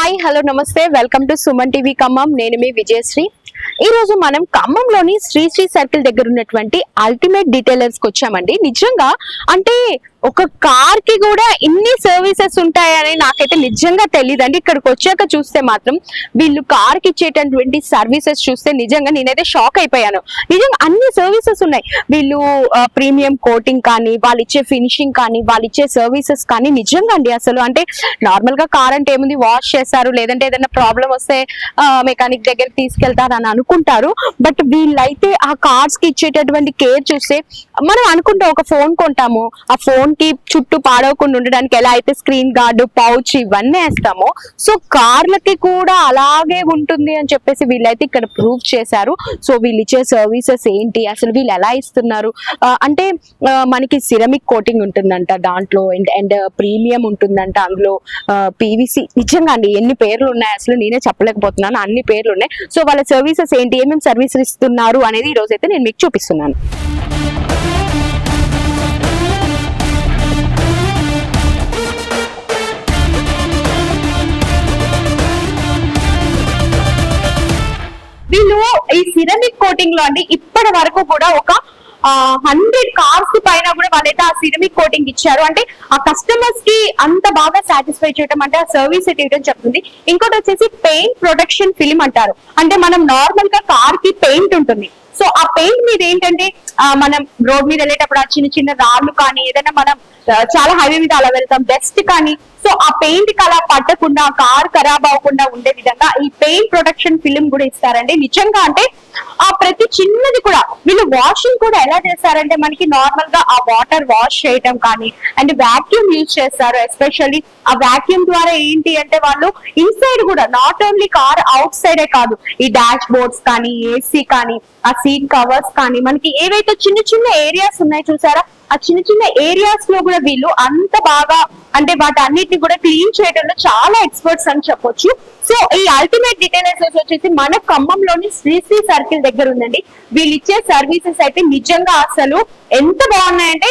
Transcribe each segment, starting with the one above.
Hi hello నమస్తే welcome to Suman TV Khammam. నేను మీ విజయశ్రీ. ఈ రోజు మనం ఖమ్మంలోని శ్రీ సర్కిల్ దగ్గర ఉన్నటువంటి అల్టిమేట్ డీటెయిలర్స్ కి వచ్చామండి. నిజంగా అంటే ఒక కార్ కి కూడా ఇన్ని సర్వీసెస్ ఉంటాయని నాకైతే నిజంగా తెలియదండి. ఇక్కడికి వచ్చాక చూస్తే మాత్రం వీళ్ళు కార్ కి ఇచ్చేటటువంటి సర్వీసెస్ చూస్తే నిజంగా నేనైతే షాక్ అయిపోయాను. నిజంగా అన్ని సర్వీసెస్ ఉన్నాయి. వీళ్ళు ప్రీమియం కోటింగ్ కానీ, వాళ్ళు ఇచ్చే ఫినిషింగ్ కానీ, వాళ్ళు ఇచ్చే సర్వీసెస్ కానీ నిజంగా అండి అసలు అంటే నార్మల్ గా కార్ అంటే ఏముంది, వాష్ చేస్తారు, లేదంటే ఏదైనా ప్రాబ్లం వస్తే మెకానిక్ దగ్గరికి తీసుకెళ్తారు అని అనుకుంటారు. బట్ వీళ్ళైతే ఆ కార్స్ కి ఇచ్చేటటువంటి కేర్ చూస్తే మనం అనుకుంటాం ఒక ఫోన్ కొంటాము, ఆ ఫోన్ కి చుట్టూ పాడవకుండా ఉండడానికి ఎలా అయితే స్క్రీన్ గార్డు, పౌచ్ ఇవన్నీ వేస్తామో, సో కార్లకి కూడా అలాగే ఉంటుంది అని చెప్పేసి వీళ్ళైతే ఇక్కడ ప్రూవ్ చేశారు. సో వీళ్ళు ఇచ్చే సర్వీసెస్ ఏంటి, అసలు వీళ్ళు ఎలా ఇస్తున్నారు అంటే మనకి సిరమిక్ కోటింగ్ ఉంటుందంట దాంట్లో, అండ్ ప్రీమియం ఉంటుందంట అందులో, పీవీసీ. నిజంగా అండి ఎన్ని పేర్లు ఉన్నాయి అసలు నేనే చెప్పలేకపోతున్నాను, అన్ని పేర్లు ఉన్నాయి. సో వాళ్ళ సర్వీసెస్ ఏంటి, ఏమేమి సర్వీసెస్ ఇస్తున్నారు అనేది ఈ రోజు అయితే నేను మీకు చూపిస్తున్నాను. వీళ్ళు ఈ సిరమిక్ కోటింగ్ లో అండి ఇప్పటి వరకు కూడా ఒక 100 కార్స్ పైన కూడా వాళ్ళైతే ఆ సిరమిక్ కోటింగ్ ఇచ్చారు. అంటే ఆ కస్టమర్స్ కి అంత బాగా సాటిస్ఫై చేయడం, అంటే ఆ సర్వీస్ ఇవ్వడం చెప్తుంది. ఇంకోటి వచ్చేసి పెయింట్ ప్రొటెక్షన్ ఫిల్మ్ అంటారు. అంటే మనం నార్మల్ గా కార్ కి పెయింట్ ఉంటుంది. సో ఆ పెయింట్ మీద ఏంటంటే మనం రోడ్ మీద వెళ్ళేటప్పుడు ఆ చిన్న చిన్న రాళ్ళు కానీ, ఏదైనా మనం చాలా హైవే మీద అలా వెళ్తాం, డస్ట్ కానీ, సో ఆ పెయింట్ కి అలా పట్టకుండా, కార్ ఖరాబ్ అవ్వకుండా ఉండే విధంగా ఈ పెయింట్ ప్రొటెక్షన్ ఫిల్మ్ కూడా ఇస్తారండి. నిజంగా అంటే ఆ ప్రతి చిన్నది కూడా వీళ్ళు వాషింగ్ కూడా ఎలా చేస్తారంటే మనకి నార్మల్ గా ఆ వాటర్ వాష్ చేయటం కానీ, అండ్ వాక్యూమ్ యూజ్ చేస్తారు. ఎస్పెషల్లీ ఆ వాక్యూమ్ ద్వారా ఏంటి అంటే వాళ్ళు ఇన్సైడ్ కూడా నాట్ ఓన్లీ కార్ అవుట్ సైడే కాదు, ఈ డాష్ బోర్డ్స్ కానీ, ఏసీ కానీ, ఆ సీట్ కవర్స్ కానీ, మనకి ఏవైతే చిన్న చిన్న ఏరియాస్ ఉన్నాయి చూసారా, ఆ చిన్న చిన్న ఏరియాస్ లో కూడా వీళ్ళు అంత బాగా అంటే వాటి అన్నిటిని కూడా క్లీన్ చేయడంలో చాలా ఎక్స్పర్ట్స్ అని చెప్పొచ్చు. సో ఈ అల్టిమేట్ డీటెయిలర్స్ వచ్చేసి మన ఖమ్మంలోని శ్రీ సర్కిల్ దగ్గర ఉందండి. వీళ్ళు ఇచ్చే సర్వీసెస్ అయితే నిజంగా అసలు ఎంత బాగున్నాయంటే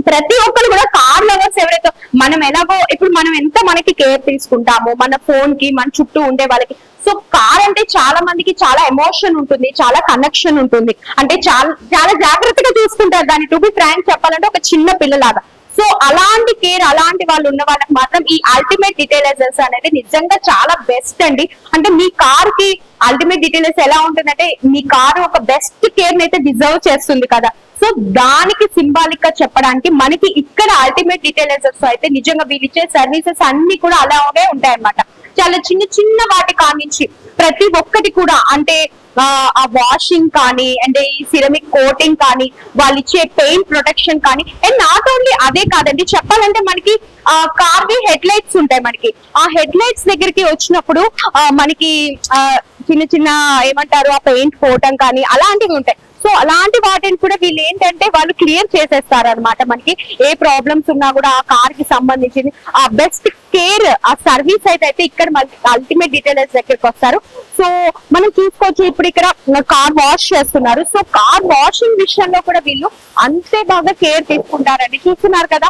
ప్రతి ఒక్కరు కూడా కార్ లవర్స్ ఎవరైతే, మనం ఎలాగో ఇప్పుడు మనం ఎంత మనకి కేర్ తీసుకుంటామో మన ఫోన్ కి, మన చుట్టూ ఉండే వాళ్ళకి, సో కార్ అంటే చాలా మందికి చాలా ఎమోషన్ ఉంటుంది, చాలా కనెక్షన్ ఉంటుంది, అంటే చాలా చాలా జాగ్రత్తగా చూసుకుంటారు దాన్ని. టు బి ఫ్రాంక్ చెప్పాలంటే ఒక చిన్న పిల్లలాగా. సో అలాంటి కేర్, అలాంటి వాళ్ళు ఉన్న వాళ్ళకి మాత్రం ఈ అల్టిమేట్ డీటెయిలర్స్ అనేది నిజంగా చాలా బెస్ట్ అండి. అంటే మీ కార్ కి అల్టిమేట్ డీటెయిలర్స్ ఎలా ఉంటుందంటే మీ కారు ఒక బెస్ట్ కేర్ అయితే డిజర్వ్ చేస్తుంది కదా. సో దానికి సింబాలిక్ గా చెప్పడానికి మనకి ఇక్కడ అల్టిమేట్ డీటెయిలర్స్ అయితే నిజంగా వీళ్ళు ఇచ్చే సర్వీసెస్ అన్ని కూడా అలాగే ఉంటాయన్నమాట. చాలా చిన్న చిన్న వాటి కానించి ప్రతి ఒక్కటి కూడా, అంటే ఆ వాషింగ్ కానీ, అంటే ఈ సిరమిక్ కోటింగ్ కానీ, వాళ్ళు ఇచ్చే పెయింట్ ప్రొటెక్షన్ కానీ, అండ్ నాట్ ఓన్లీ అదే కాదండి, చెప్పాలంటే మనకి కార్ వి హెడ్ లైట్స్ ఉంటాయి. మనకి ఆ హెడ్ లైట్స్ దగ్గరికి వచ్చినప్పుడు మనకి చిన్న చిన్న ఏమంటారు ఆ పెయింట్ పోవటం కానీ అలాంటివి ఉంటాయి. సో అలాంటి వాటిని కూడా వీళ్ళు ఏంటంటే వాళ్ళు క్లియర్ చేసేస్తారు అనమాట. మనకి ఏ ప్రాబ్లమ్స్ ఉన్నా కూడా ఆ కార్ కి సంబంధించింది ఆ బెస్ట్ కేర్, ఆ సర్వీస్ అయితే ఇక్కడ మనకి అల్టిమేట్ డీటెయిలర్స్ దగ్గరికి వస్తారు. సో మనం చూసుకోవచ్చు, ఇప్పుడు ఇక్కడ కార్ వాష్ చేస్తున్నారు. సో కార్ వాషింగ్ విషయంలో కూడా వీళ్ళు అంతే బాగా కేర్ తీసుకుంటారండి. చూస్తున్నారు కదా,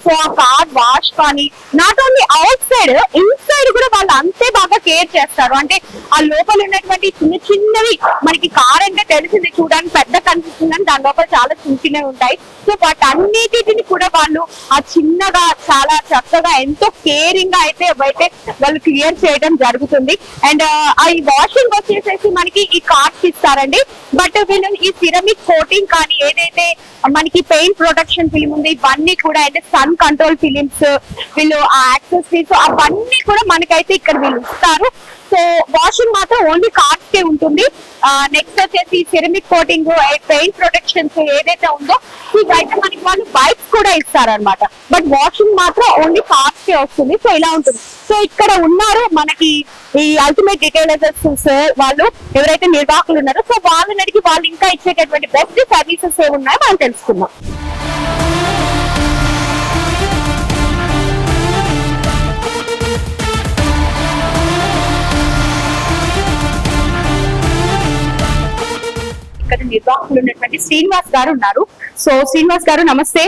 సో ఆ కార్ వాష్ కానీ not only out side, inside కూడా వాళ్ళు అంతే బాగా కేర్ చేస్తారు. అంటే ఆ లోపల ఉన్నటువంటి చిన్న చిన్నవి, మనకి కార్ అంటే తెలిసింది చూడడానికి పెద్ద కనిపిస్తుంది కానీ దాని లోపల చాలా చిన్న చిన్నవి ఉంటాయి. సో వాటన్నిటిని కూడా వాళ్ళు ఆ చిన్నగా చాలా చక్కగా ఎంతో కేరింగ్ గా అయితే వాళ్ళు క్లియర్ చేయడం జరుగుతుంది. అండ్ ఈ వాషింగ్ వచ్చేసేసి మనకి ఈ కార్డ్స్ ఇస్తారండి. బట్ వీళ్ళు ఈ సిరమిక్ కోటింగ్ కానీ, ఏదైతే మనకి పెయింట్ ప్రొటెక్షన్ ఫిల్మ్ ఉంది, ఇవన్నీ కూడా అయితే సన్ కంట్రోల్ ఫిలిమ్స్, వీళ్ళు ఆ యాక్సెసరీస్ అవన్నీ కూడా మనకైతే ఇక్కడ వీళ్ళు ఇస్తారు. సో వాషింగ్ మాత్రం ఓన్లీ కార్స్ కే ఉంటుంది. నెక్స్ట్ వచ్చేసి సిరమిక్ కోటింగ్, పెయింట్ ప్రొటెక్షన్స్ ఏదైతే ఉందో ఇవైతే మనకి వాళ్ళు బైక్స్ కూడా ఇస్తారనమాట. బట్ వాషింగ్ మాత్రం ఓన్లీ కార్స్ కే వస్తుంది. సో ఇలా ఉంటుంది. సో ఇక్కడ ఉన్నారు మనకి ఈ అల్టిమేట్ డీటెయిలర్స్ సార్, వాళ్ళు ఎవరైతే నిర్వాహకులు ఉన్నారో సో వాళ్ళని అడిగి వాళ్ళు ఇంకా ఇచ్చేటటువంటి బెస్ట్ సర్వీసెస్ ఏమున్నాయో మనం తెలుసుకుందాం. నిర్వాహకులు ఉన్నటువంటి శ్రీనివాస్ గారు ఉన్నారు. సో శ్రీనివాస్ గారు నమస్తే.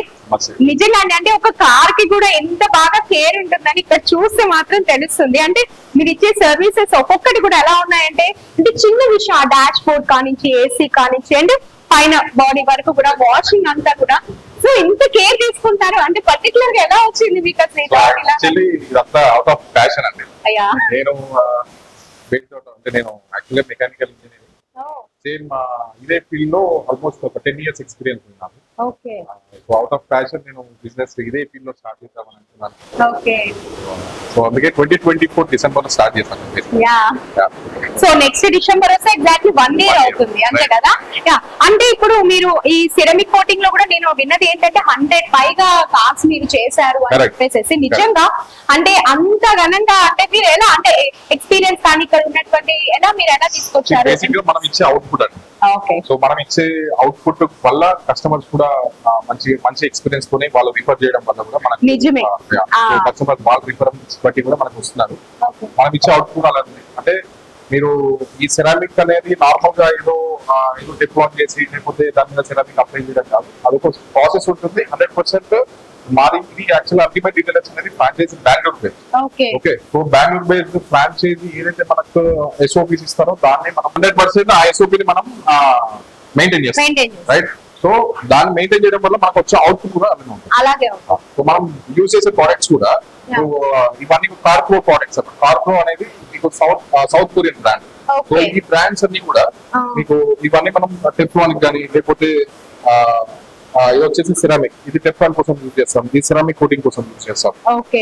నిజంగా అంటే ఒక కార్ కి కూడా ఎంత బాగా కేర్ ఉంటుందని ఇక్కడ చూస్తే మాత్రం తెలుస్తుంది. అంటే మీరు ఇచ్చే సర్వీసెస్ ఒక్కొక్కటి కూడా ఎలా ఉన్నాయంటే అంటే చిన్న విషయం, ఆ డాష్ బోర్డ్ కానించి, ఏసీ కానించి, అంటే పైన బాడీ వరకు కూడా వాషింగ్ అంతా కూడా సో ఇంత కేర్ తీసుకుంటారు. అంటే పర్టికులర్ గా ఎలా వచ్చింది మీకు అసలు అవుట్ ఆఫ్ ప్యాషన్ అండి. అయ్యా నేను యాక్చువల్గా మెకానికల్ ఇంజనీరింగ్, సేమ్ ఇదే ఫీల్డ్ లో ఆల్మోస్ట్ ఒక 10 years ఎక్స్పీరియన్స్ ఉన్నాను. Okay. So out of passion నేను బిజినెస్ ఇదే ఫీల్డ్ లో స్టార్ట్ చేద్దామని అనుకున్నాను. ఓకే. సో అందుకే 2024 డిసెంబర్ లో స్టార్ట్ చేశాను. యా. సో నెక్స్ట్ డిసెంబర్ వస్తే ఎగ్జాక్ట్లీ 1 year అవుతుంది అంతే కదా. యా. అంటే ఇప్పుడు మీరు ఈ సిరమిక్ కోటింగ్ లో కూడా నేను విన్నది ఏంటంటే 100 పైగా కార్స్ మీరు చేశారు అని చెప్పేసి, నిజంగా అంటే అంత ఘనంగా అంటే మీరు ఎలా అంటే ఎక్స్పీరియన్స్ కానీ ఇక్కడ ఉన్నటువంటి ఎలా మీరు ఎలా తీసుకొచ్చారు? బేసిక్ గా మనం ఇచ్చే అవుట్పుట్ అండి. ఓకే. సో మనం ఇచ్చే అవుట్పుట్ వల్ల కస్టమర్స్ కూడా మంచి ఎక్స్పీరియన్స్ తోనే వాళ్ళు రిఫర్ చేయడం వల్ల కూడా మనకి నిజమే. కస్టమర్ వాళ్ళ రిఫరెన్స్ బట్టి కూడా మనకు వస్తున్నారు. మనం ఇచ్చే అవుట్పుట్ అలా ఉంది. అంటే మీరు ఈ సెరామిక్ అనేది నార్మల్ గా ఏదో డెప్లాన్ చేసి లేకపోతే దాని మీద సెరామిక్ అప్లై చేయడం కాదు. అదొక ప్రాసెస్ ఉంటుంది. 100% మాది యాక్చువల్ అల్టిమేట్ డీటెయిల్స్ అనేది franchisee Bengaluru based. Okay. So Bengaluru based franchisee ఏదైతే మనకు ఎస్ఓపీస్ ఇస్తారో దాన్ని మనం 100% ఆ ఎస్ఓపీ మనం మెయింటైన్ చేస్తాం, రైట్? సో దాన్ని మెయింటైన్ చేయడం వల్ల మనకు వచ్చే అవుట్పుట్ కూడా అలాగే ఉంటుంది. సో మనం యూజ్ చేసే ప్రోడక్ట్స్ కూడా ఇవన్నీ కార్ప్రో ప్రోడక్ట్స్. కార్ప్రో అనేది మీకు సౌత్ కొరియన్ బ్రాండ్. సో ఈ బ్రాండ్స్ అన్ని కూడా మీకు ఇవన్నీ మనం టెఫ్లాన్ కానీ లేకపోతే ఇది వచ్చేసి సిరామిక్, ఇది టెఫ్లాన్ కోసం యూజ్ చేస్తాం, ఇది సిరామిక్ కోటింగ్ కోసం యూజ్ చేస్తాం.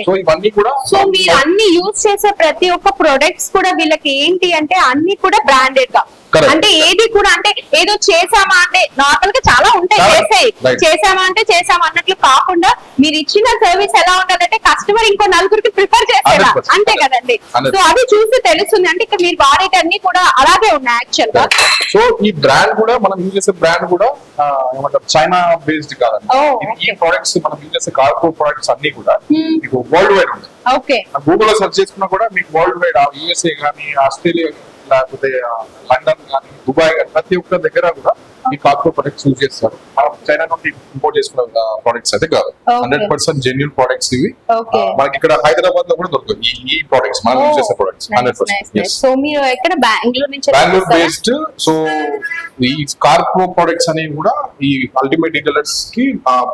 సో ఇవన్నీ కూడా సో మీరు అన్ని యూజ్ చేసే ప్రతి ఒక్క ప్రొడక్ట్స్ కూడా వీళ్ళకి ఏంటి అంటే అన్ని కూడా బ్రాండెడ్ గా, అంటే ఏది కూడా అంటే ఏదో చేసామా అంటే నార్మల్ గా చాలా ఉంటాయి చేసామా అంటే చేసామా అన్నట్లు కాకుండా మీరు ఇచ్చిన సర్వీస్ ఎలా ఉండాలంటే కస్టమర్ ఇంకో నలుగురికి ప్రిఫర్ చేసేలా, అంతే కదండి. సో అది చూసి తెలుస్తుంది. అంటే ఇక్కడ మీరు వాడేటన్ని కూడా అలాగే ఉన్నాయి యాక్చువల్ గా. సో ఈ బ్రాండ్ కూడా మనం యూజ్ చేసే బ్రాండ్ కూడా ఏమంటారు చైనా బేస్డ్ కాదండి. ఈ ప్రొడక్ట్స్ మనం యూజ్ చేసే కార్పో ప్రొడక్ట్స్ అన్ని కూడా మీకు వరల్డ్ వైడ్ ఉంటాయి. ఓకే. గూగుల్ లో సెర్చ్ చేసుకున్నా కూడా మీకు వరల్డ్ వైడ్ యూఎస్ఏ కానీ ఆస్ట్రేలియా లేకపోతే లండన్ కానీ దుబాయ్ కానీ ప్రతి ఒక్క దగ్గర కూడా ఈ కార్పో ప్రొడక్ట్స్ యూజ్ చేస్తారు. మనం చైనా నుండి ఇంపోర్ట్ చేసుకున్న ప్రొడక్ట్స్ అయితే కాదు, 100% జెన్యూన్ ప్రొడక్ట్స్ ఇవి. మనకి ఇక్కడ హైదరాబాద్ లో కూడా దొరుకుతాయి ఈ ప్రొడక్ట్స్, మనం యూజ్ చేసే ప్రొడక్ట్స్ 100%. సో మీరు ఎక్కడ బెంగళూరు బేస్డ్. సో ఈ కార్పో ప్రొడక్ట్స్ అనేవి కూడా ఈ అల్టిమేట్ డీలర్స్ కి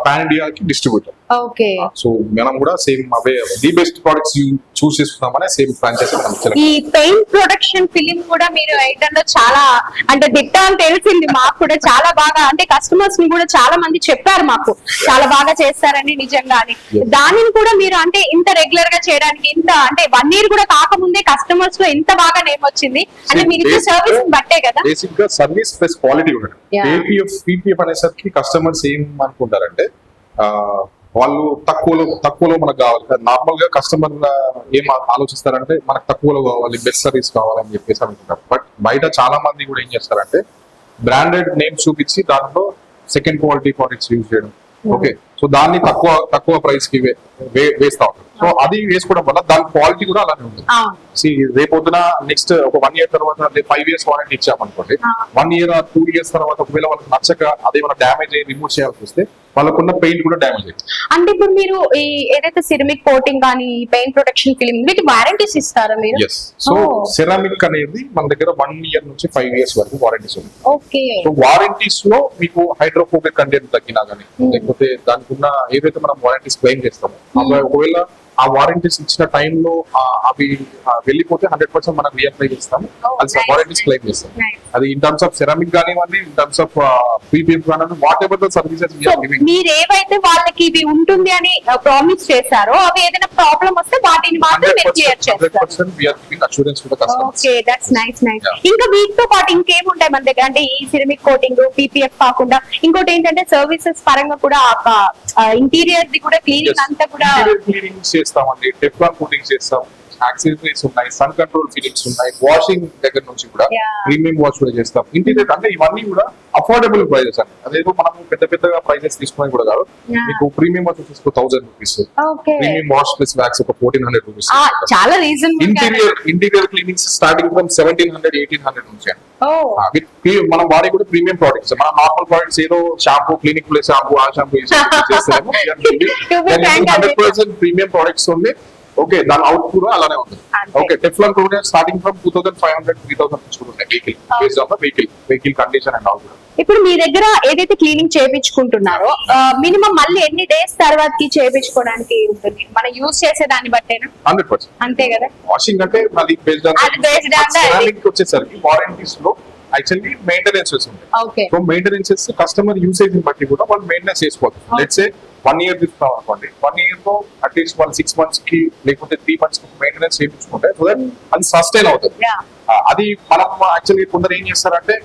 పాన్ ఇండియాకి డిస్ట్రిబ్యూటర్. ఓకే. సో మనం కూడా సేమ్ అవే ది బెస్ట్ ప్రొడక్ట్స్ చూస్ చేసుకున్నామనే సేమ్ ఫ్రాంచైజీ మనం సెలెక్ట్. ఈ పెయింట్ ప్రొడక్షన్ ఫిలిం కూడా మీరు వేయడంలో చాలా అంటే దిట్ట అని తెలిసింది మాకు కూడా. చాలా బాగా అంటే కస్టమర్స్ ని కూడా చాలా మంది చెప్పారు మాకు చాలా బాగా చేస్తారని, నిజంగానే. దానిని కూడా మీరు అంటే ఇంత రెగ్యులర్ గా చేయడానికి ఇంత అంటే 1 year కూడా కాకముందే కస్టమర్స్ లో ఎంత బాగా నేమ్ వచ్చింది అంటే మీరు ఇచ్చే సర్వీస్ బట్టే కదా. బేసిక్ గా సర్వీస్ ప్లస్ క్వాలిటీ ఉండడం. పీపీఎఫ్ అనేసరికి కస్టమర్స్ ఏం అనుకుంటారంటే వాళ్ళు తక్కువలో మనకు కావాలి. నార్మల్ గా కస్టమర్ ఏం ఆలోచిస్తారంటే మనకు తక్కువలో కావాలి, బెస్ట్ సర్వీస్ కావాలని చెప్పేసి అనుకుంటారు. బట్ బయట చాలా మంది కూడా ఏం చేస్తారంటే బ్రాండెడ్ నేమ్ చూపించి దాంట్లో సెకండ్ క్వాలిటీ ప్రొడక్ట్స్ యూజ్ చేయడం. ఓకే. సో దాన్ని తక్కువ ప్రైస్ కి వేస్తా ఉంటారు. సో అది వేసుకోవడం వల్ల దాని క్వాలిటీ కూడా అలానే ఉంటుంది. రేపొద్దున నెక్స్ట్ ఒక 1 year తర్వాత 5 years వారంటీ ఇచ్చామనుకోండి, 1 year 2 years తర్వాత ఒకవేళ వాళ్ళకి నచ్చక అదేమైనా డ్యామేజ్ అయ్యి రిమూవ్ చేయాల్సి వస్తే వాళ్ళకున్న పెయింట్ కూడా డ్యామేజ్ అయ్యింది. అంటే ఇప్పుడు మీరు ఈ ఏదైతే సిరమిక్ కోటింగ్ కానీ పెయింట్ ప్రొటెక్షన్ ఫిలిం వీటి వారంటీస్ ఇస్తారా మీరు? సో సెరామిక్ అనేది మన దగ్గర 1 year నుంచి 5 years వరకు వారంటీస్ ఉంది. ఓకే. సో వారంటీస్ లో మీకు హైడ్రోఫోబిక్ కంటెంట్ తగ్గినా కానీ లేకపోతే దానికి ఉన్న ఏదైతే మనం వారంటీస్ క్లెయిమ్ చేస్తామో ఒకవేళ ఆ వారంటీస్ ఇచ్చిన టైంలో అవి వెళ్ళిపోతే 100% మనం రీఅప్లై చేస్తాము. అది వారంటీస్ క్లెయిమ్ చేస్తాం. అది ఇన్ టర్మ్స్ ఆఫ్ సెరామిక్ కానివ్వండి, ఇన్ టర్మ్స్ ఆఫ్ పీపీఎఫ్ కానివ్వండి, వాట్ ఎవర్ ద సర్వీసెస్ మీరు ఏవైతే వాళ్ళకి ఇవి ఉంటుంది అని ప్రామిస్ చేశారో అవి ఏదైనా ప్రాబ్లం వస్తే వాటిని మాత్రం మీరు క్లియర్ చేస్తారు. 100% we are giving assurance to the customers. Okay, that's nice. ఇంకా వీటితో పాటు ఇంకేముంటాయి మన దగ్గర? అంటే ఈ సిరమిక్ కోటింగ్ పీపీఎఫ్ కాకుండా ఇంకోటి ఏంటంటే సర్వీసెస్ పరంగా కూడా ఇంటీరియర్ ది కూడా క్లీనింగ్ అంతా కూడా క్లీనింగ్ చేస్తామండి, టెఫ్లాన్ కోటింగ్ చేస్తాం, యాక్సెసరీస్ ఉన్నాయి, సన్ కంట్రోల్ ఫిలిమ్స్ ఉన్నాయి, వాషింగ్ దగ్గర నుంచి కూడా Yeah. ప్రీమియం వాష్ కూడా చేస్తాం. ఇంటీరియర్ అంటే ఇవన్నీ కూడా అఫోర్డబుల్ ప్రైజెస్ అండి. అదేదో మనం పెద్దగా ప్రైజెస్ తీసుకునేది కూడా కాదు. Yeah. మీకు ప్రీమియం వాష్ తీసుకో 1000 rupees, okay premium wash plus wax ఒక 1400 రూపీస్. చాలా reasonable interior cleanings starting from 1700 1800 నుంచి అండి. ఓ మనం వాడే కూడా ప్రీమియం ప్రొడక్ట్స్. మన నార్మల్ ప్రొడక్ట్స్ ఏదో షాంపూ, క్లినిక్ ప్లస్ షాంపూ, ఆ షాంపూ చేస్తారేమో. To be frank, 100% premium products ఉంది. ఓకే, దాని అవుట్ కూడా అలానే ఉంటుంది. అంతే. ఓకే, టెఫ్లాన్ కూడా స్టార్టింగ్ ఫ్రమ్ 2500 3000 నుంచి కూడా ఉన్నాయి. Vehicle on the vehicle condition and all కూడా. ఇప్పుడు మీ దగ్గర ఏదైతే క్లీనింగ్ చేయించుకుంటున్నారో మినిమం మళ్ళీ ఎన్ని డేస్ తర్వాతకి చేయించుకోవడానికి ఉంటుంది? మనం యూజ్ చేసే దాన్ని బట్టేనా? 100%. అంతే కదా. వాషింగ్ అంటే అది బేస్డ్ ఆన్ అది based on the- సెరామిక్ వచ్చేసరికి వారంటీస్ లో యాక్చువల్లీ మెయింటెనెన్సెస్ ఉంటాయి. ఓకే సో మెయింటెనెన్సెస్ కస్టమర్ యూసేజ్ బట్టి కూడా వాళ్ళు మెయింటెనెన్స్ చేసుకోవచ్చు. లెట్స్ సే 1 year తీసుకున్నాం అనుకోండి, 1 year లో అట్లీస్ట్ వాళ్ళు 6 months కి లేకపోతే 3 months కి మెయింటెనెన్స్ చేయించుకుంటే సో దట్ అది సస్టైన్ అవుతుంది. Yeah. అది మనం యాక్చువల్లీ కొందరు ఏం చేస్తారంటే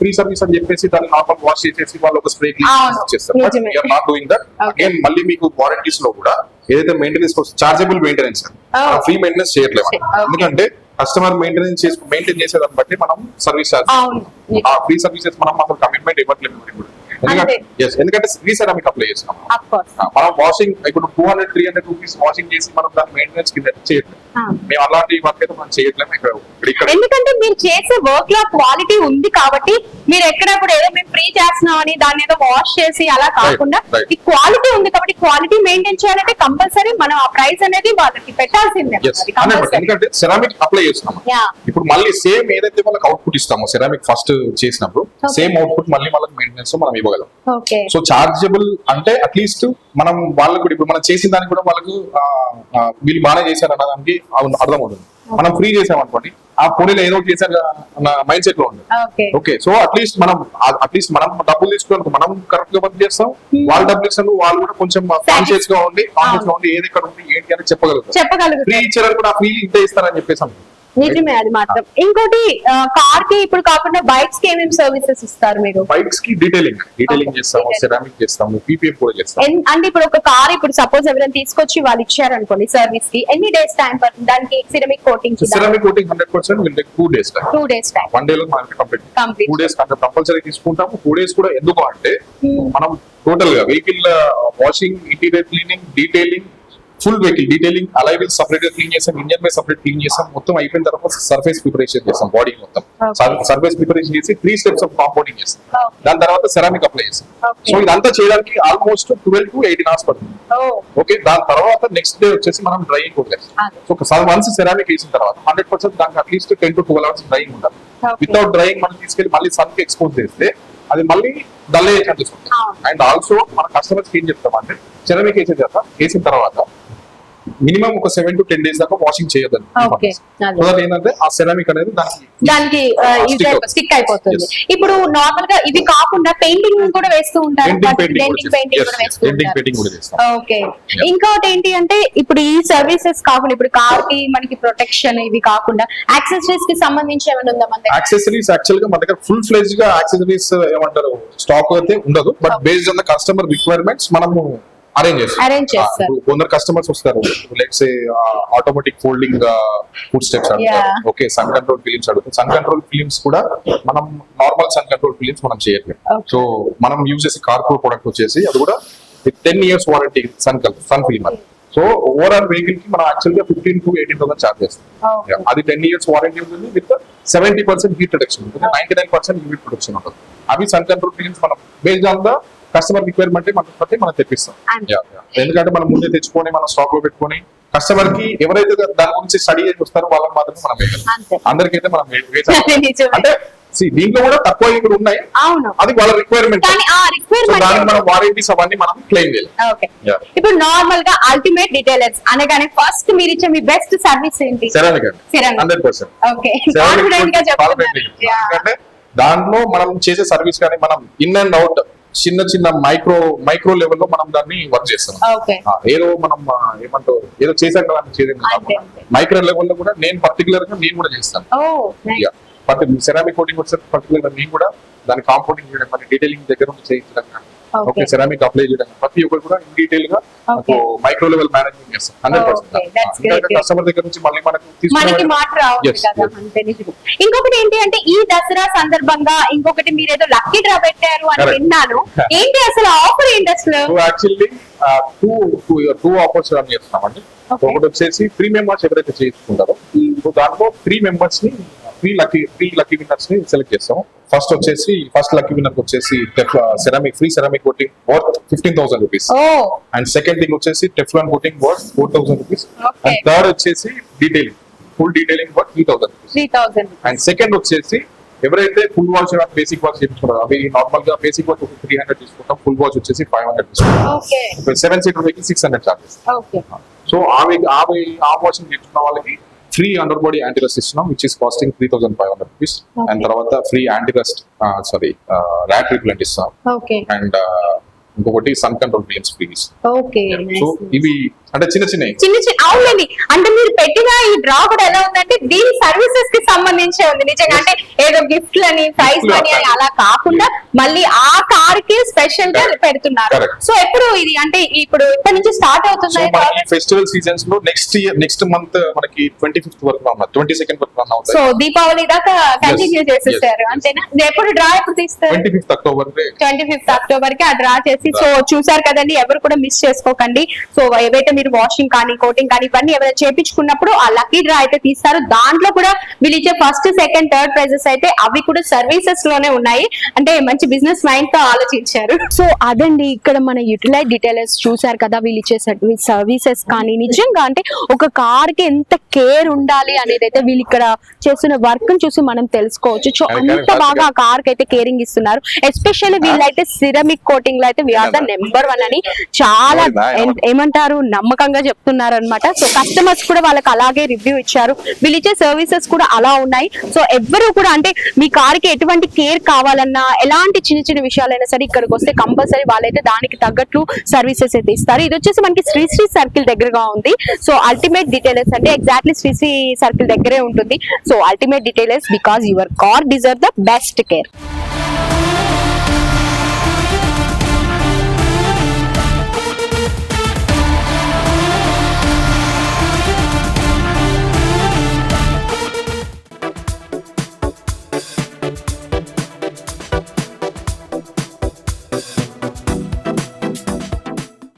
ఫ్రీ సర్వీస్ అని చెప్పేసి దాన్ని నార్మల్ వాష్ చేసేసి వాళ్ళు ఒక స్ప్రే అవును, చేస్తారు. నిజమే. Not doing that. Okay. Again మళ్ళీ మీకు వారంటీస్ లో కూడా ఏదైతే maintenance chargeable maintenance Oh. Free maintenance చేయట్లేదు. Okay. ఎందుకంటే కస్టమర్ మెయింటైన్ చేసేదాన్ని బట్టి మనం సర్వీస్ చార్జ్, అవును. ఆ ఫ్రీ సర్వీసెస్ మనం అసలు కమిట్మెంట్ ఇవ్వట్లేదు ఇప్పుడు. ఎందుకంటే రీసెరామిక్ అప్లై చేస్తున్నాం. Of course. మనం వాషింగ్ ఇప్పుడు 200-300 రూపీస్ వాషింగ్ చేసి మనం దాని మెయింటెనెన్స్ కింద చేయట్లేదు. మేము అలాంటి వర్క్ అయితే మనం చేయట్లేము ఇక్కడ. ఎందుకంటే మీరు చేసే వర్క్ లో క్వాలిటీ ఉంది కాబట్టి మీరు ఎక్కడ కూడా ఏదో మేము ఫ్రీ చేస్తున్నాం అని దాన్ని ఏదో వాష్ చేసి అలా కాకుండా right. ఈ క్వాలిటీ ఉంది కాబట్టి క్వాలిటీ మెయింటైన్ చేయాలంటే కంపల్సరీ మనం ఆ ప్రైస్ అనేది వాళ్ళకి పెట్టాల్సిందే. Yes, అది 100%. కంపల్సరీ. ఎందుకంటే సెరామిక్ అప్లై చేస్తున్నాం. Yeah. ఇప్పుడు మళ్ళీ సేమ్ ఏదైతే వాళ్ళకి అవుట్పుట్ ఇస్తామో సెరామిక్ ఫస్ట్ చేసినప్పుడు Okay. సేమ్ అవుట్పుట్ మళ్ళీ వాళ్ళకి మెయింటెనెన్స్ మనం ఇవ్వగలం. ఓకే సో చార్జబుల్ అంటే అట్లీస్ట్ మనం వాళ్ళకు కూడా ఇప్పుడు మనం చేసిన దానికి కూడా వాళ్ళకు వీళ్ళు బాగానే చేశారు అన్నదానికి అర్థం అవుతుంది. మనం ఫ్రీ చేసాం అనుకోండి, ఆ పోనీలో ఏదో ఒకటి చేశారు అన్న మైండ్ సెట్ లో ఉంది. ఓకే ఓకే, సో అట్లీస్ట్ మనం డబ్బులు తీసుకోవడానికి మనం కరెక్ట్ గా వర్క్ చేస్తాం. వాళ్ళ డబ్బులు ఇస్తాను, వాళ్ళు కూడా కొంచెం కాన్షియస్ గా ఉండి ఏది ఇక్కడ ఉంది ఏంటి అని చెప్పగలుగుతారు. చెప్పగలుగుతారు. ఫ్రీ ఇచ్చారని కూడా ఫ్రీ ఇంతే ఇస్తారని చెప్పేసి అనుకుంటాం. నిజమే అది మాత్రం. ఇంకోటి కార్ కి ఇప్పుడు కాకుండా బైక్స్ కి ఏమేమి సర్వీసెస్ ఇస్తారు మీరు? బైక్స్ కి డీటెయిలింగ్ చేస్తాము, Detailing. సెరామిక్ చేస్తాము, పీపీఎఫ్ కూడా చేస్తాము. అంటే ఇప్పుడు ఒక కార్ ఇప్పుడు సపోజ్ ఎవరైనా తీసుకొచ్చి వాళ్ళు ఇచ్చారు అనుకోండి సర్వీస్ కి, ఎన్ని డేస్ టైం పడుతుంది దానికి సిరమిక్ కోటింగ్ కి? Ceramic coating 100% will take 2 days time. 2 days time. 1 day లో మనకి కంప్లీట్. Complete. 2 days కంపల్సరీ తీసుకుంటాము. 2 days కూడా ఎందుకు అంటే మనం టోటల్ గా vehicle washing, interior cleaning, detailing, full vehicle detailing, alloy wheel separate గా క్లీన్ చేస్తాం, ఇంజన్ మీద సపరేట్ క్లీన్ చేస్తాం. మొత్తం అయిపోయిన తర్వాత సర్ఫేస్ ప్రిపరేషన్ చేస్తాం, బాడీ మొత్తం సర్ఫేస్ ప్రిపరేషన్ చేసి 3 steps ఆఫ్ కాంపౌండింగ్ చేస్తాం. Okay. దాని తర్వాత సెరామిక్ అప్లై చేస్తాం. Okay. సో ఇదంతా చేయడానికి ఆల్మోస్ట్ 12 to 18 hours పడుతుంది. ఓకే, దాని తర్వాత నెక్స్ట్ డే వచ్చేసి మనం డ్రైయింగ్ వదిలేస్తాం. సో వన్స్ సెరామిక్ వేసిన తర్వాత 100% దానికి అట్లీస్ట్ 10 to 12 hours డ్రైయింగ్ ఉండాలి. Okay. వితౌట్ డ్రైయింగ్ మనం తీసుకెళ్లి మళ్ళీ సన్ కి ఎక్స్పోజ్ చేస్తే అది మళ్ళీ డల్ అయ్యే ఛాన్సెస్ ఉంటాయి. అవును. అండ్ ఆల్సో మన కస్టమర్స్ ఏం చెప్తామంటే సెరామిక్ వేసిన తర్వాత మినిమం ఒక 7 to 10 days దాకా వాషింగ్ చేయొద్దండి. Okay. సో దట్ ఏంటంటే ఆ సెరామిక్ అనేది దానికి Stick స్టిక్ అయిపోతుంది. Yes. ఇప్పుడు నార్మల్ గా ఇవి కాకుండా పెయింటింగ్ కూడా వేస్తూ ఉంటారు. పెయింటింగ్ కూడా వేస్తూ ఉంటారు. పెయింటింగ్ కూడా చేస్తాం. ఓకే. ఇంకోటి ఏంటి అంటే ఇప్పుడు ఈ సర్వీసెస్ కాకుండా ఇప్పుడు కార్ కి మనకి ప్రొటెక్షన్ ఇవి కాకుండా యాక్సెసరీస్ కి సంబంధించి ఏమైనా ఉందా మన దగ్గర? యాక్సెసరీస్ యాక్చువల్ గా మన దగ్గర ఫుల్ ఫ్లెజ్ గా యాక్సెసరీస్ ఏమంటారు స్టాక్ అయితే ఉండదు. But based on the customer requirements మనము అరేంజ్ చేస్తారు. కొందరు కస్టమర్స్ వస్తారు, let's say automatic folding foot steps అడుగుతారు. Yeah. Okay, sun control films అడుగుతారు. సన్ కంట్రోల్ ఫిలిమ్స్ కూడా మనం నార్మల్ సన్ కంట్రోల్ ఫిలిమ్స్ మనం చేయట్లేదు. Okay. సో మనం యూజ్ చేసే కార్పో ప్రొడక్ట్ వచ్చేసి అది కూడా 10 years warranty sun film. So overall vehicle కి మనం యాక్చువల్ గా 15,000 to 18,000 చార్జ్ చేస్తాం. Okay. Yeah, అది 10 years వారంటీ ఉంటుంది విత్ 70% హీట్ రిడక్షన్ ఉంటుంది, 99% యూనిట్ ప్రొడక్షన్ ఉంటుంది. అవి సన్ కంట్రోల్ ఫిలిమ్స్ మనం based on the customer requirement మనం తెప్పిస్తాం. అంతే. Yeah, yeah. ఎందుకంటే మనం ముందే తెచ్చుకొని మనం స్టాక్ లో పెట్టుకొని కస్టమర్ కి ఎవరైతే దాని గురించి స్టడీ చేసి వస్తారో వాళ్ళకి మాత్రమే మనం వేయాలి. అంతే. అందరికైతే మనం నిజమే. అంటే దీంట్లో కూడా తక్కువ కూడా ఉన్నాయి, అవును. అది వాళ్ళ రిక్వైర్మెంట్. కానీ ఆ దానికి రిక్వైర్మెంట్ మనం వారంటీస్ అవన్నీ మనం క్లెయిమ్ చేయాలి. ఓకే. Yeah. ఇప్పుడు నార్మల్ గా అల్టిమేట్ డీటెయిలర్స్ అనగానే ఫస్ట్ మీరు ఇచ్చే మీ బెస్ట్ సర్వీస్ ఏంటి? సెరామిక్ అండి, Ceramic. 100%. ఓకే. కాన్ఫిడెంట్ గా చెప్తున్నారు. Yeah. ఎందుకంటే దాంట్లో మనం చేసే సర్వీస్ కానీ మనం ఇన్ అండ్ అవుట్ చిన్న మైక్రో లెవెల్లో మనం దాన్ని వర్క్ చేస్తాం. ఓకే. ఏదో మనం ఏమంటారు ఏదో చేసాక అంతే, అంతే. మైక్రో లెవెల్లో కూడా నేను పర్టికులర్ గా నేను కూడా చేస్తాను. ఓ నైస్. సెరామిక్ కోటింగ్ వచ్చే పర్టికులర్ గా నేను కూడా దాని కాంపౌండింగ్ చేయడం కానీ డీటెయిలింగ్ దగ్గర నుంచి చేయించడం కానీ Okay. ఓకే సెరామిక్ అప్లై చేయడం ప్రతి ఒక్కరు కూడా ఇన్ డీటెయిల్ గా Okay. మైక్రో లెవెల్ మేనేజ్మెంట్ చేస్తాం Okay, that's great. 100% కస్టమర్ దగ్గర నుంచి మళ్ళీ మనకు మనకి తీసుకునే మాట రావచ్చు Yes, కదా yes. అంతే నిజమే. ఇంకొకటి ఏంటి అంటే ఈ దసరా సందర్భంగా ఇంకొకటి మీరు ఏదో లక్కీ డ్రా పెట్టారు అని Correct. విన్నాను. ఏంటి అసలు ఆఫర్ ఏంటి అసలు? So actually two offers run చేస్తున్నామండి. Okay. ఒకటి వచ్చేసి 3 మెంబర్స్ ఎవరైతే చేసుకుంటారో సో దాంట్లో 3 మెంబర్స్ ని 3 లక్కీ విన్నర్స్ ని సెలెక్ట్ చేస్తాం. ఫస్ట్ లక్కీ విన్నర్ వచ్చేసి free ceramic coating worth 15,000 rupees. Oh and second thing వచ్చేసి Teflon coating worth 4,000 rupees. Okay. And third వచ్చేసి full detailing worth 3,000 rupees. 3,000. And second వచ్చేసి ఎవరైతే ఫుల్ వాచ్ బేసిక్ వాచ్ చేయించుకుంటారో అవి normal గా basic watch 300 తీసుకుంటాం, full watch వచ్చేసి 500 తీసుకుంటాం. Okay 7 seater vehicle 600 charges. Okay so ఆ వాచ్ చేయించుకున్న వాళ్ళకి ఫ్రీ అండర్ బాడీ యాంటీరస్ట్ ఇస్తున్నాం which is costing 3,500 rupees. Okay. And తర్వాత ఫ్రీ యాంటీరస్ట్ ర్యాట్ రిప్లెంట్ ఇస్తాం. ఓకే అండ్ ఇంకొకటి sun control cleans free. Okay so ఇవి అంటే చిన్న చిన్న చిన్న అవునండి. అంటే మీరు పెట్టిన ఈ డ్రా కూడా ఎలా ఉందంటే దీని సర్వీసెస్ కి సంబంధించే ఉంది నిజంగా. అంటే ఏదో గిఫ్ట్ లని ప్రైజ్ Gift లు మనీ అని అట్లా. అలా కాకుండా మళ్ళీ ఆ కార్ కి స్పెషల్ గా Correct. పెడుతున్నారు. Correct. సో ఎప్పుడు ఇది అంటే ఇప్పుడు ఇప్పటి నుంచి స్టార్ట్ సో అవుతున్నాయి మనకి ఫెస్టివల్ సీజన్స్ లో నెక్స్ట్ మంత్ మనకి 25th వరకు రన్ 22nd వరకు రన్ సో అవుతాయి. దీపావళి దాకా కంటిన్యూ Yes, చేసేసారు yes, అంతేనా? ఇది ఎప్పుడు డ్రా ఎప్పుడు తీస్తారు? 25th అక్టోబర్ 25th అక్టోబర్ కి ఆ డ్రా చేసి సో చూసారు కదండి, ఎవరు కూడా మిస్ చేసుకోకండి. సో ఏవైతే మీరు వాషింగ్ కానీ కోటింగ్ కానీ ఇవన్నీ ఎవరైనా చేపించుకున్నప్పుడు ఆ లక్కీ డ్రా అయితే తీస్తారు. దాంట్లో కూడా వీళ్ళు ఇచ్చే ఫస్ట్ సెకండ్ థర్డ్ ప్రైజెస్ అయితే అవి కూడా సర్వీసెస్ లోనే ఉన్నాయి. అంటే మంచి బిజినెస్ మైండ్ తో ఆలోచించారు. సో అదండి ఇక్కడ మన యూటిలైజ్ డీటెయిల్స్ చూసారు కదా, వీళ్ళు ఇచ్చే సర్వీసెస్ కానీ నిజంగా అంటే ఒక కార్ కి ఎంత కేర్ ఉండాలి అనేది అయితే వీళ్ళు ఇక్కడ చేస్తున్న వర్క్ చూసి మనం తెలుసుకోవచ్చు. సో అంత బాగా ఆ కార్ కి అయితే కేరింగ్ ఇస్తున్నారు. ఎస్పెషల్లీ వీళ్ళైతే సిరమిక్ కోటింగ్ లో అయితే వీఆర్ ద నెంబర్ 1 అని చాలా ఏమంటారు నమ్మకంగా చెప్తున్నారు అనమాట. సో కస్టమర్స్ కూడా వాళ్ళకి అలాగే రివ్యూ ఇచ్చారు. వీళ్ళు ఇచ్చే సర్వీసెస్ కూడా అలా ఉన్నాయి. సో ఎవ్వరు కూడా అంటే మీ కార్ కి ఎటువంటి కేర్ కావాలన్నా ఎలాంటి చిన్న చిన్న విషయాలైనా సరే ఇక్కడికి వస్తే కంపల్సరీ వాళ్ళైతే దానికి తగ్గట్లు సర్వీసెస్ అయితే ఇస్తారు. ఇది వచ్చేసి మనకి శ్రీశ్రీ సర్కిల్ దగ్గరగా ఉంది. సో అల్టిమేట్ డీటెయిల్స్ అంటే ఎగ్జాక్ట్లీ శ్రీశ్రీ సర్కిల్ దగ్గరే ఉంటుంది. So ultimate details because your car deserve the best care.